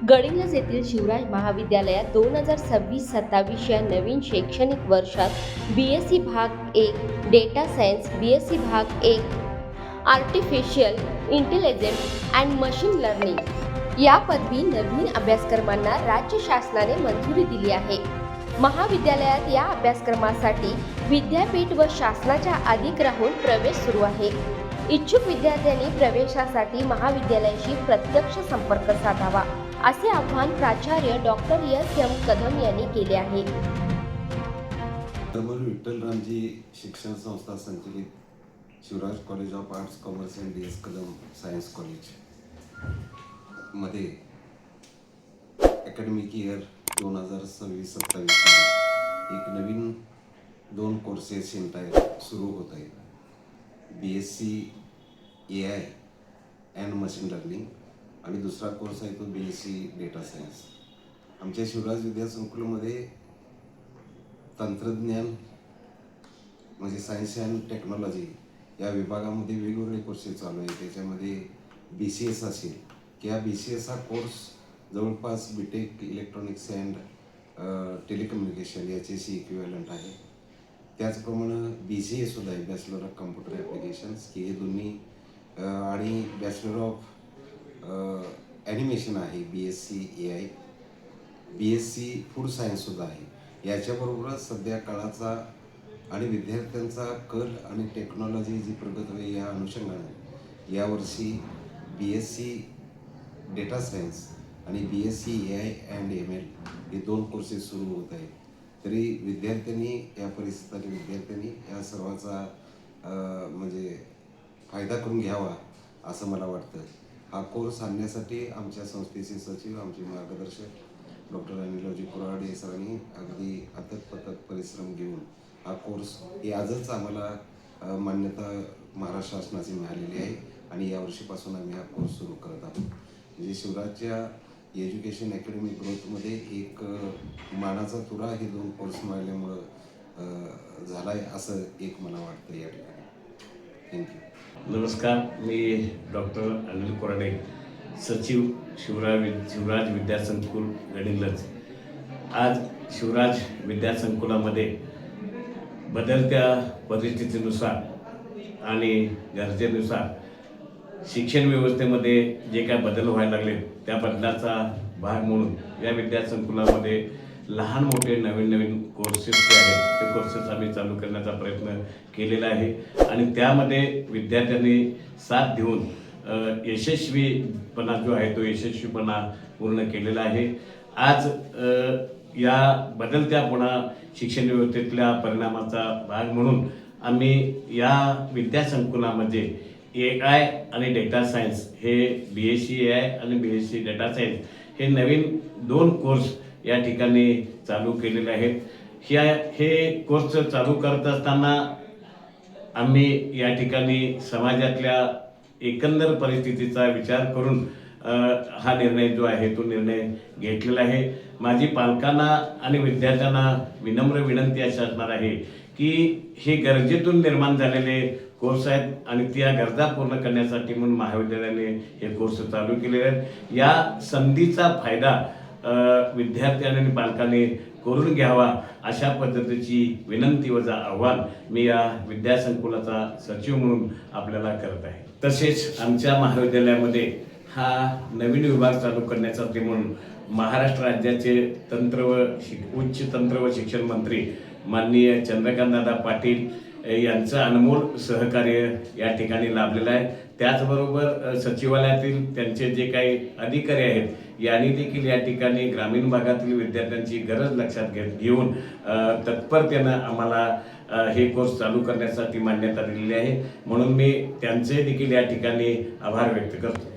गडिंग्लज येथील शिवराज महाविद्यालयात 2026-27 या नवीन शैक्षणिक वर्षात BSc भाग 1 डेटा सायन्स, BSc भाग 1 artificial intelligence and machine learning या पदवी नवीन अभ्यासक्रमांना राज्य शासनाने मंजुरी दिली आहे। महाविद्यालयात या अभ्यासक्रमासाठी विद्यापीठ व शासनाच्या अधिग्रहातून प्रवेश सुरू आहे। इच्छुक विद्यार्थ्यांनी प्रवेशासाठी महाविद्यालयाशी प्रत्यक्ष संपर्क साधावा असे आवाहन प्राचार्य डॉक्टर S.M. कदम यांनी केले आहे। विठ्ठलरामजी शिक्षण संस्था संचलित Shivraj college of arts commerce and DS Kadam science college मध्ये अकॅडमिक इयर 2026-27 एक नवीन 2 कोर्सेस सुरू होत आहेत। BSc AI and machine learning आणि दुसरा कोर्स आहे तो BSc डेटा सायन्स। आमच्या शिवराज विद्यासंकुलमध्ये तंत्रज्ञान म्हणजे सायन्स अँड टेक्नॉलॉजी या विभागामध्ये वेगवेगळे कोर्सेस चालू आहेत। त्याच्यामध्ये BCS असेल की BCS हा कोर्स जवळपास BTech इलेक्ट्रॉनिक्स अँड टेलिकम्युनिकेशन याच्याशी इक्विव्हॅलंट आहे। त्याचप्रमाणे BCA सुद्धा आहे, बॅचलर ऑफ कम्प्युटर ॲप्लिकेशन्स, की हे दोन्ही आणि बॅचलर ऑफ ॲनिमेशन आहे BSc AI, BSc food science सुद्धा आहे। याच्याबरोबरच सध्या काळाचा आणि विद्यार्थ्यांचा कल आणि टेक्नॉलॉजी जी प्रगत होईल या अनुषंगाने यावर्षी BSc डेटा सायन्स आणि BSc AI अँड ML हे 2 कोर्सेस सुरू होत आहेत। तरी विद्यार्थ्यांनी या परिस्थितीत विद्यार्थ्यांनी या सर्वाचा म्हणजे फायदा करून घ्यावा असं मला वाटतं। हा कोर्स आणण्यासाठी आमच्या संस्थेचे सचिव, आमचे मार्गदर्शक डॉक्टर अनिलजी कुराड हे सरांनी अगदी अथक परिश्रम घेऊन हा कोर्स ही आजच आम्हाला मान्यता महाराष्ट्र शासनाची मिळालेली आहे आणि यावर्षीपासून आम्ही हा कोर्स सुरू करत आहोत। म्हणजे शिवराजच्या एज्युकेशन अकॅडमिक ग्रोथमध्ये एक मानाचा तुरा हे 2 कोर्स मिळाल्यामुळं झाला आहे असं एक मला वाटतं या ठिकाणी। थँक्यू। नमस्कार, मी डॉक्टर अनिल कोराडे, सचिव शिवराज विद्यासंकुल गडिंग्लज। आज शिवराज विद्यासंकुलामध्ये बदलत्या परिस्थितीनुसार आणि गरजेनुसार शिक्षण व्यवस्थेमध्ये जे काय बदल व्हायला लागले त्या बदलाचा भाग म्हणून या विद्यासंकुलामध्ये लहान मोठे नवीन कोर्सेस जे आहेत ते कोर्सेस आम्ही चालू करण्याचा प्रयत्न केलेला आहे आणि त्यामध्ये विद्यार्थ्यांनी साथ देऊन यशस्वीपणा जो आहे तो यशस्वीपणा पूर्ण केलेला आहे। आज या बदलत्या पुन्हा शिक्षण व्यवस्थेतल्या परिणामाचा भाग म्हणून आम्ही या विद्यासंकुलामध्ये AI आणि डेटा सायन्स हे BSc AI आणि BSc डेटा सायन्स हे नवीन 2 कोर्स या ठिकाणी चालू केलेले आहेत। हे कोर्स चालू करत असताना आम्ही या ठिकाणी समाजातल्या एकंदर परिस्थितीचा विचार करून हा निर्णय जो आहे तो निर्णय घेतलेला आहे। माझी पालकांना आणि विद्यार्थ्यांना विनम्र विनंती अशी असणार आहे की हे गरजेतून निर्माण झालेले कोर्स आहेत आणि त्या गरजा पूर्ण करण्यासाठी म्हणून महाविद्यालयाने हे कोर्स चालू केलेले आहेत। या संधीचा फायदा विद्यार्थी आणि पालकांनी करून घ्यावा अशा पद्धतीची विनंती वजा आव्हान मी या विद्यासंकुलाचा सचिव म्हणून आपल्याला करत आहे। तसेच आमच्या महाविद्यालयामध्ये हा नवीन विभाग चालू करण्यासाठी म्हणून महाराष्ट्र राज्याचे उच्च तंत्र व शिक्षण मंत्री माननीय चंद्रकांतदादा पाटील यांचं अनमोल सहकार्य या ठिकाणी लाभलेलं आहे। त्याचबरोबर सचिवालयातील त्यांचे जे काही अधिकारी आहेत यांनी देखील या ठिकाणी ग्रामीण भागातील विद्यार्थ्यांची गरज लक्षात घेऊन तत्परतेनं आम्हाला हे कोर्स चालू करण्यासाठी मान्यता दिलेली आहे। म्हणून मी त्यांचे देखील या ठिकाणी आभार व्यक्त करतो।